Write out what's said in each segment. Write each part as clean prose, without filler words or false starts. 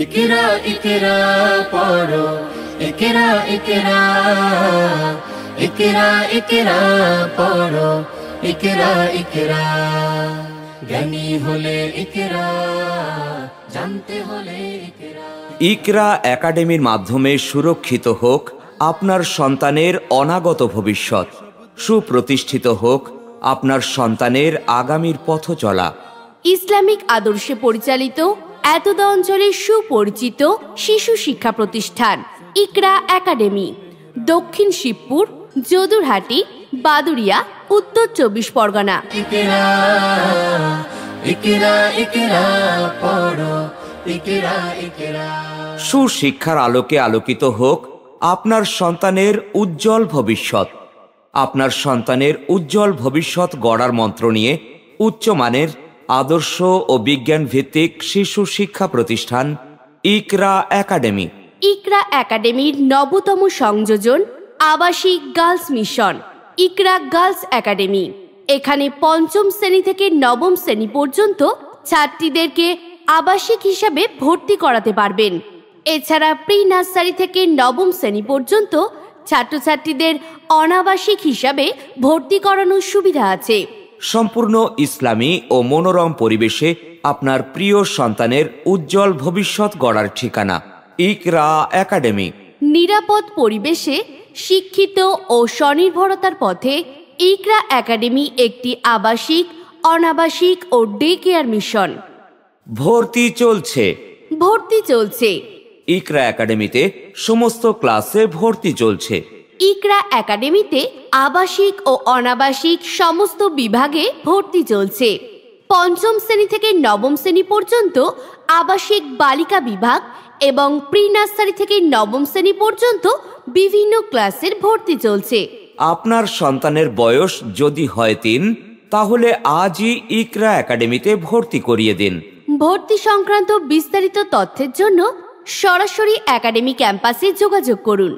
ইকরা ইকরা পড়ো, ইকরা ইকরা, ইকরা ইকরা পড়ো, ইকরা ইকরা। জ্ঞানী হলে ইকরা, জানতে হলে ইকরা। ইকরা একাডেমির মাধ্যমে সুরক্ষিত হোক আপনার সন্তানের অনাগত ভবিষ্যৎ, সুপ্রতিষ্ঠিত হোক আপনার সন্তানের আগামীর পথ চলা। ইসলামিক আদর্শে পরিচালিত এতদা অঞ্চলের সুপরিচিত শিশু শিক্ষা প্রতিষ্ঠান ইকরা একাডেমি, দক্ষিণ শিবপুর, যদুরহাটি, বাদুড়িয়া, উত্তর 24 পরগনা। ইকরা ইকরা ইকরা পড়ো, ইকরা ইকরা। সুশিক্ষার আলোকে আলোকিত হোক আপনার সন্তানের উজ্জ্বল ভবিষ্যৎ। আপনার সন্তানের উজ্জ্বল ভবিষ্যৎ গড়ার মন্ত্র নিয়ে উচ্চমানের আদর্শ ও বিজ্ঞান ভিত্তিক শিশু শিক্ষা প্রতিষ্ঠান ইকরা একাডেমি। ইকরা একাডেমির নবতম সংযোজন আবাসিক গার্লস মিশন ইকরা গার্লস একাডেমি। এখানে পঞ্চম শ্রেণী থেকে নবম শ্রেণী পর্যন্ত ছাত্রীদেরকে আবাসিক হিসাবে ভর্তি করাতে পারবেন। এছাড়া প্রি নার্সারি থেকে নবম শ্রেণী পর্যন্ত ছাত্রছাত্রীদের অনাবাসিক হিসাবে ভর্তি করানোর সুবিধা আছে। সম্পূর্ণ ইসলামী ও মনোরম পরিবেশে আপনার প্রিয় সন্তানের উজ্জ্বল ভবিষ্যৎ গড়ার ঠিকানা ইকরা একাডেমি। নিরাপদ পরিবেশে শিক্ষিত ও স্বনির্ভরতার পথে ইকরা একাডেমি একটি আবাসিক, অনাবাসিক ও ডে কেয়ার মিশন। ভর্তি চলছে। ভর্তি চলছে। ইকরা একাডেমিতে সমস্ত ক্লাসে ভর্তি চলছে। ইকরা একাডেমিতে আবাসিক ও অনাবাসিক সমস্ত বিভাগে ভর্তি চলছে। পঞ্চম শ্রেণী থেকে নবম শ্রেণী পর্যন্ত আবাসিক বালিকা বিভাগ এবং প্রি নার্সারি থেকে নবম শ্রেণী পর্যন্ত বিভিন্ন ক্লাসের ভর্তি চলছে। আপনার সন্তানের বয়স যদি হয় 3, তাহলে আজই ইকরা একাডেমিতে ভর্তি করিয়ে দিন। ভর্তি সংক্রান্ত বিস্তারিত তথ্যের জন্য সরাসরি একাডেমি ক্যাম্পাসে যোগাযোগ করুন।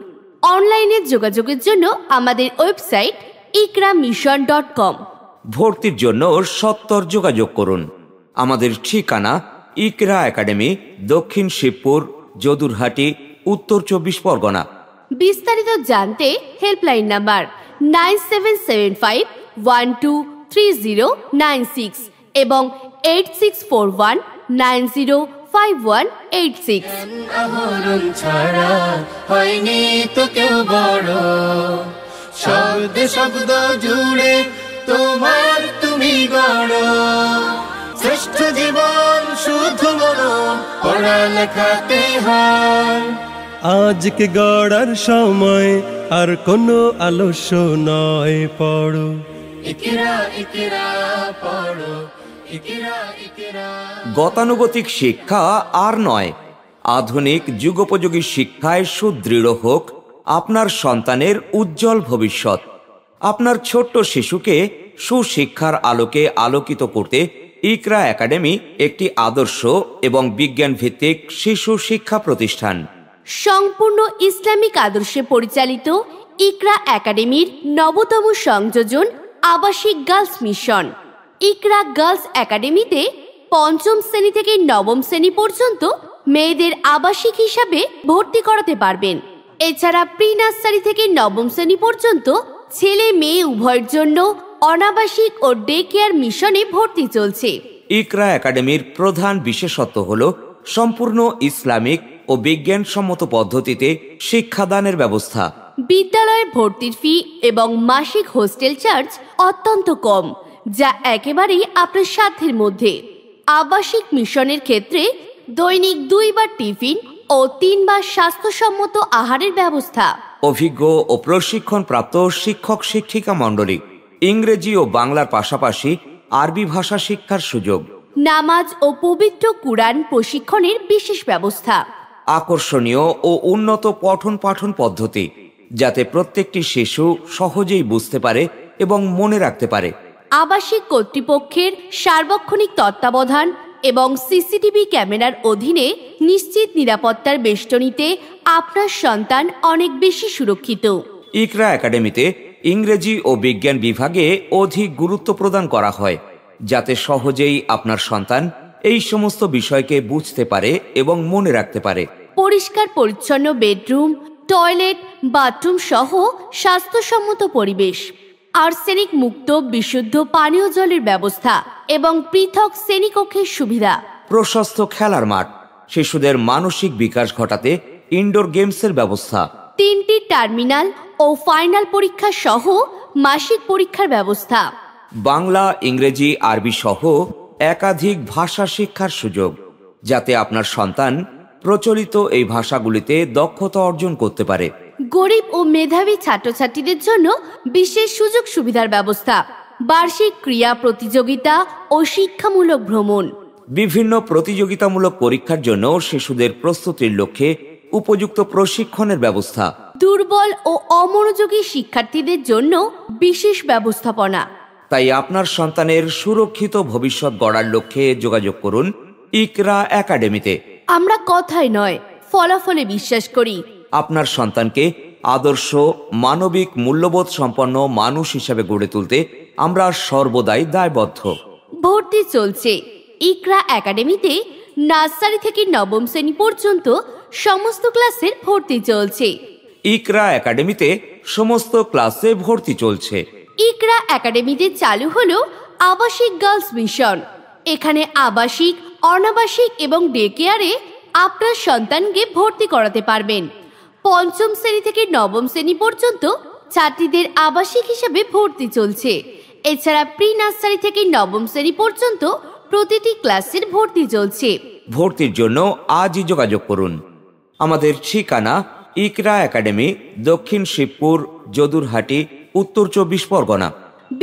অনলাইনে যোগাযোগের জন্য আমাদের ওয়েবসাইট ikrammission.com। ভর্তির জন্য সত্বর যোগাযোগ করুন। আমাদের ঠিকানা ইকরা একাডেমি, দক্ষিণ শিবপুর, যদুরহাটি, উত্তর 24 পরগনা। বিস্তারিত জানতে হেল্পলাইন নাম্বার 9775123096 এবং 8641905186। আহরণ ছাড়া হয়নি তো কেউ বড়, শব্দ শব্দ জুড়ে তোমার তুমি গড়। শ্রেষ্ঠ জীবন শুধু বড় পড়ালেখাতে হয়। আজকে গড়ার সময় আর কোনো আলস্য নয়, পড়ো ইকরা ইকরা পড়ো, ইকরা ইকরা। গতানুগতিক শিক্ষা আর নয়, আধুনিক যুগোপযোগী শিক্ষায় সুদৃঢ় হোক আপনার সন্তানের উজ্জ্বল ভবিষ্যৎ। আপনার ছোট্ট শিশুকে সুশিক্ষার আলোকে আলোকিত করতে ইকরা একাডেমি একটি আদর্শ এবং বিজ্ঞান ভিত্তিক শিশু শিক্ষা প্রতিষ্ঠান। সম্পূর্ণ ইসলামিক আদর্শে পরিচালিত ইকরা একাডেমির নবতম সংযোজন আবাসিক গার্লস মিশন ইকরা গার্লস একাডেমিতে পঞ্চম শ্রেণী থেকে নবম শ্রেণী পর্যন্ত মেয়েদের আবাসিক হিসাবে ভর্তি করাতে পারবেন। এছাড়া প্রি নার্সারি থেকে নবম শ্রেণী পর্যন্ত ছেলে মেয়ে উভয়ের জন্য অনাবাসিক ও ডে কেয়ার মিশনে ভর্তি চলছে। ইকরা একাডেমির প্রধান বিশেষত্ব হল সম্পূর্ণ ইসলামিক ও বিজ্ঞানসম্মত পদ্ধতিতে শিক্ষাদানের ব্যবস্থা। বিদ্যালয়ে ভর্তির ফি এবং মাসিক হোস্টেল চার্জ অত্যন্ত কম, যা একেবারেই আপনার সাধ্যের মধ্যে। আবাসিক মিশনের ক্ষেত্রে দৈনিক 2 বার টিফিন ও 3 বার স্বাস্থ্যসম্মত আহারের ব্যবস্থা। অভিজ্ঞ ও প্রশিক্ষণপ্রাপ্ত শিক্ষক শিক্ষিকা মণ্ডলী, ইংরেজি ও বাংলার পাশাপাশি আরবি ভাষা শিক্ষার সুযোগ। নামাজ ও পবিত্র কুরআন প্রশিক্ষণের বিশেষ ব্যবস্থা। আকর্ষণীয় ও উন্নত পঠন পাঠন পদ্ধতি, যাতে প্রত্যেকটি শিশু সহজেই বুঝতে পারে এবং মনে রাখতে পারে। আবাসিক কর্তৃপক্ষের সার্বক্ষণিক তত্ত্বাবধান এবং সিসিটিভি ক্যামেরার অধীনে নিশ্চিত নিরাপত্তার বেষ্টনীতে আপনার সন্তান অনেক বেশি সুরক্ষিত। ইকরা একাডেমিতে ইংরেজি ও বিজ্ঞান বিভাগে অধিক গুরুত্ব প্রদান করা হয়, যাতে সহজেই আপনার সন্তান এই সমস্ত বিষয়কে বুঝতে পারে এবং মনে রাখতে পারে। পরিষ্কার পরিচ্ছন্ন বেডরুম, টয়লেট, বাথরুম সহ স্বাস্থ্যসম্মত পরিবেশ, আর্সেনিক মুক্ত বিশুদ্ধ পানীয় জলের ব্যবস্থা এবং পৃথক শ্রেণীকক্ষের সুবিধা, প্রশস্ত খেলার মাঠ, শিশুদের মানসিক বিকাশ ঘটাতে ইনডোর গেমসের ব্যবস্থা, 3টি টার্মিনাল ও ফাইনাল পরীক্ষা সহ মাসিক পরীক্ষার ব্যবস্থা, বাংলা, ইংরেজি, আরবি সহ একাধিক ভাষা শিক্ষার সুযোগ, যাতে আপনার সন্তান প্রচলিত এই ভাষাগুলিতে দক্ষতা অর্জন করতে পারে। গরিব ও মেধাবী ছাত্রছাত্রীদের জন্য বিশেষ সুযোগ সুবিধার ব্যবস্থা, বার্ষিক ক্রীড়া প্রতিযোগিতা ও শিক্ষামূলক ভ্রমণ, বিভিন্ন প্রতিযোগিতামূলক পরীক্ষার জন্য শিশুদের প্রস্তুতির লক্ষ্যে উপযুক্ত প্রশিক্ষণের ব্যবস্থা, দুর্বল ও অমনোযোগী শিক্ষার্থীদের জন্য বিশেষ ব্যবস্থাপনা। তাই আপনার সন্তানের সুরক্ষিত ভবিষ্যৎ গড়ার লক্ষ্যে যোগাযোগ করুন ইকরা একাডেমিতে। আমরা কথায় নয়, ফলাফলে বিশ্বাস করি। আপনার সন্তানকে আদর্শ, মানবিক, মূল্যবোধ সম্পন্ন মানুষ হিসেবে গড়ে তুলতে আমরা সর্বদাই দায়বদ্ধ। ভর্তি চলছে। ইকরা একাডেমিতে নার্সারি থেকে নবম শ্রেণী পর্যন্ত সমস্ত ক্লাসের ভর্তি চলছে। ইকরা একাডেমিতে সমস্ত ক্লাসে ভর্তি চলছে। ইকরা একাডেমিতে চালু হলো আবাসিক গার্লস মিশন। এখানে আবাসিক, অনাবাসিক এবং ডে কেয়ারে আপনার সন্তানকে ভর্তি করাতে পারবেন। পঞ্চম শ্রেণী থেকে নবম শ্রেণী পর্যন্ত ছাত্রীদের আবাসিক হিসাবে ভর্তি চলছে। এছাড়া প্রি নার্সারি থেকে নবম শ্রেণী পর্যন্ত প্রতিটি ক্লাসের ভর্তি চলছে। ভর্তির জন্য আজই যোগাযোগ করুন। আমাদের ঠিকানা ইকরা একাডেমি, দক্ষিণ শিবপুর, যদুরহাটি, উত্তর 24 পরগনা।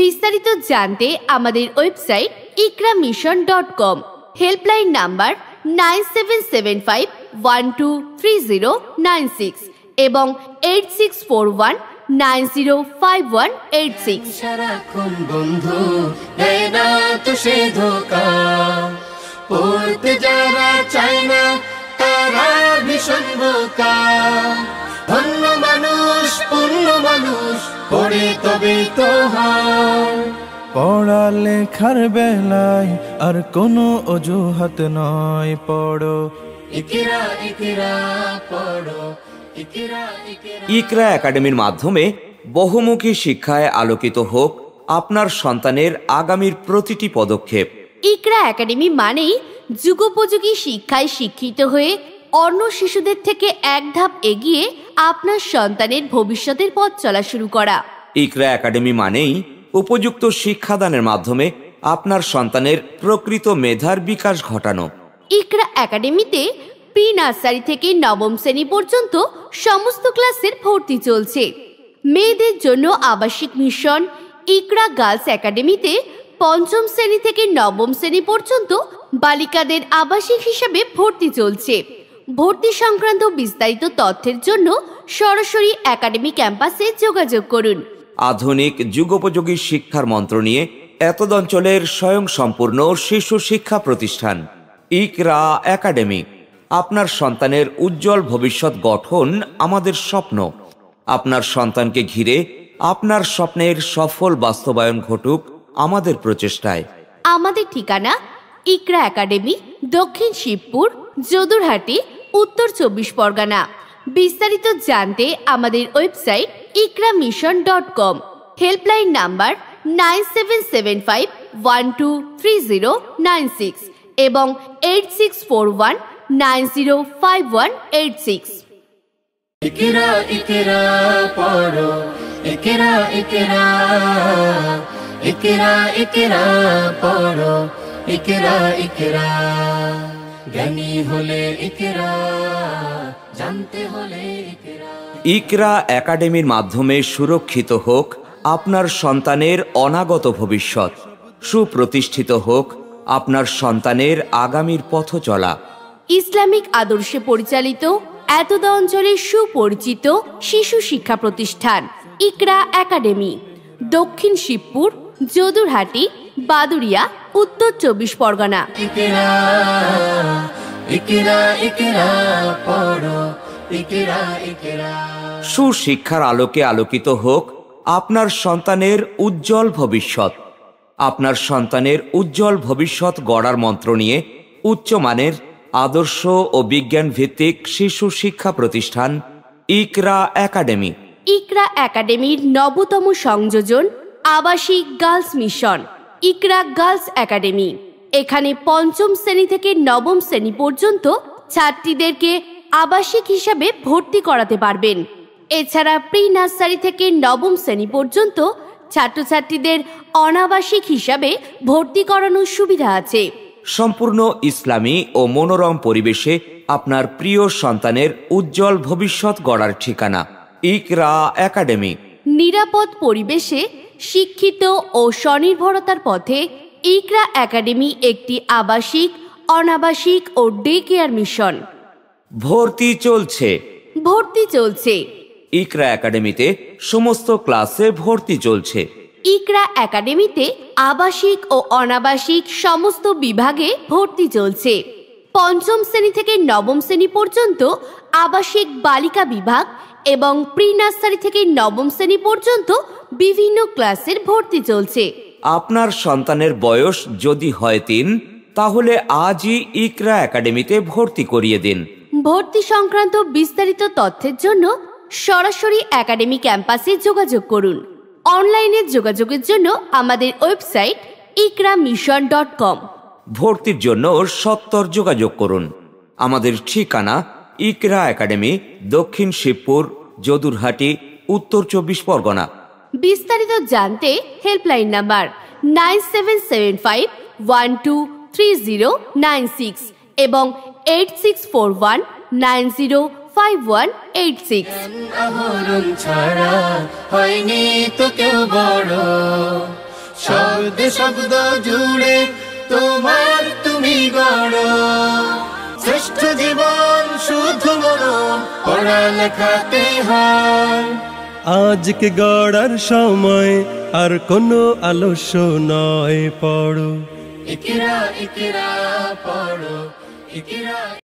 বিস্তারিত জানতে আমাদের ওয়েবসাইট ikramission.com, হেল্পলাইন নাম্বার 9775123096 এবং 8641905186। সারাক্ষণ বন্ধু দেয় না তো সে ধোকা, পড়তে যারা চায় না তারা ভীষণ বোকা। ধন্য মানুষ, পূর্ণ মানুষ, পড়ে তবেই তো হয়। পড়ালেখার বেলায় আর কোনো অজুহাত নয়, পড়ো ইকরা ইকরা পড়ো, ইকরা ইকরা। ইকরা একাডেমির মাধ্যমে বহুমুখী শিক্ষায় আলোকিত হোক আপনার সন্তানের আগামীর প্রতিটি পদক্ষেপ। ইকরা একাডেমি মানেই যুগোপযোগী শিক্ষায় শিক্ষিত হয়ে অন্য শিশুদের থেকে এক ধাপ এগিয়ে আপনার সন্তানের ভবিষ্যতের পথ চলা শুরু করা। ইকরা একাডেমি মানেই উপযুক্ত শিক্ষাদানের মাধ্যমে আপনার সন্তানের প্রকৃত মেধার বিকাশ ঘটানো। ইকরা একাডেমিতে প্রি নার্সারি থেকে নবম শ্রেণী পর্যন্ত সমস্ত ক্লাসের ভর্তি চলছে। মেয়েদের জন্য আবাসিক মিশন ইকরা গার্লস একাডেমিতে পঞ্চম শ্রেণী থেকে নবম শ্রেণী পর্যন্ত বালিকাদের আবাসিক হিসাবে ভর্তি চলছে। ভর্তি সংক্রান্ত বিস্তারিত তথ্যের জন্য সরাসরি একাডেমি ক্যাম্পাসে যোগাযোগ করুন। আধুনিক যুগোপযোগী শিক্ষার মন্ত্র নিয়ে এতদ অঞ্চলের স্বয়ংসম্পূর্ণ শিশু শিক্ষা প্রতিষ্ঠান ইকরা একাডেমি। আপনার সন্তানের উজ্জ্বল ভবিষ্যৎ গঠন আমাদের স্বপ্ন। আপনার সন্তানকে ঘিরে আপনার স্বপ্নের সফল বাস্তবায়ন ঘটুক আমাদের প্রচেষ্টায়। আমাদের ঠিকানা ইকরা একাডেমি, দক্ষিণ শিবপুর, যদুরহাটি, উত্তর 24 পরগনা। বিস্তারিত জানতে আমাদের ওয়েবসাইট ikramission.com, হেল্পলাইন নাম্বার 9775123096 এবং 8641905186। ইকরা ইকরা পড়ো, ইকরা ইকরা, ইকরা ইকরা পড়ো, ইকরা ইকরা। জ্ঞানী হলে ইকরা, জানতে হলে ইকরা। ইকরা একাডেমির মাধ্যমে সুরক্ষিত হোক আপনার সন্তানের অনাগত ভবিষ্যৎ, সুপ্রতিষ্ঠিত হোক আপনার সন্তানের আগামীর পথ চলা। ইসলামিক আদর্শে পরিচালিত এতদ অঞ্চলের সুপরিচিত শিশু শিক্ষা প্রতিষ্ঠান ইকরা একাডেমি, দক্ষিণ শিবপুর, যদুরহাটি, বাদুড়িয়া, উত্তর 24 পরগনা। ইকরা ইকরা ইকরা পড়ো, ইকরা ইকরা। সুশিক্ষার আলোকে আলোকিত হোক আপনার সন্তানের উজ্জ্বল ভবিষ্যৎ। আপনার সন্তানের উজ্জ্বল ভবিষ্যৎ গড়ার মন্ত্র নিয়ে উচ্চমানের আদর্শ ও বিজ্ঞান ভিত্তিক শিশু শিক্ষা প্রতিষ্ঠান ইকরা একাডেমি। ইকরা একাডেমির নবতম সংযোজন আবাসিক গার্লস মিশন ইকরা গার্লস একাডেমি। এখানে পঞ্চম শ্রেণী থেকে নবম শ্রেণী পর্যন্ত ছাত্রীদেরকে আবাসিক হিসাবে ভর্তি করাতে পারবেন। এছাড়া প্রি নার্সারি থেকে নবম শ্রেণী পর্যন্ত ছাত্রছাত্রীদের অনাবাসিক হিসাবে ভর্তি করানোর সুবিধা আছে। সম্পূর্ণ ইসলামী ও মনোরম পরিবেশে আপনার প্রিয় সন্তানের উজ্জ্বল ভবিষ্যৎ গড়ার ঠিকানা ইকরা একাডেমি। নিরাপদ পরিবেশে শিক্ষিত ও স্বনির্ভরতার পথে ইকরা একাডেমি একটি আবাসিক, অনাবাসিক ও ডে কেয়ার মিশন। ভর্তি চলছে। ইকরা একাডেমিতে সমস্ত ক্লাসে ভর্তি চলছে। ইকরা একাডেমিতে আবাসিক ও অনাবাসিক সমস্ত বিভাগে ভর্তি চলছে। পঞ্চম শ্রেণী থেকে নবম শ্রেণী পর্যন্ত আবাসিক বালিকা বিভাগ এবং প্রি নার্সারি থেকে নবম শ্রেণী পর্যন্ত বিভিন্ন ক্লাসের ভর্তি চলছে। আপনার সন্তানের বয়স যদি হয় 3, তাহলে আজই ইকরা একাডেমিতে ভর্তি করিয়ে দিন। ভর্তি সংক্রান্ত বিস্তারিত তথ্যের জন্য সরাসরি একাডেমি ক্যাম্পাসে যোগাযোগ করুন। অনলাইনে যোগাযোগের জন্য আমাদের ওয়েবসাইট ikramission.com। ভর্তির জন্য সত্বর যোগাযোগ করুন। আমাদের ঠিকানা ইকরা একাডেমি, দক্ষিণ শিবপুর, যদুরহাটি, উত্তর 24 পরগনা। বিস্তারিত জানতে হেল্পলাইন নাম্বার 9775123096 এবং 8641905186। আহরণ ছাড়া হয়নি তো কেউ বড়, শব্দ শব্দ জুড়ে তোমার তুমি গড়। শ্রেষ্ঠ জীবন শুধু মনন পড়ালেখাতে হয়। আজকে গড়ার সময় আর কোনো আলস্য নয়, পড়ো ইকরা ইকরা পড়ো ইকরা।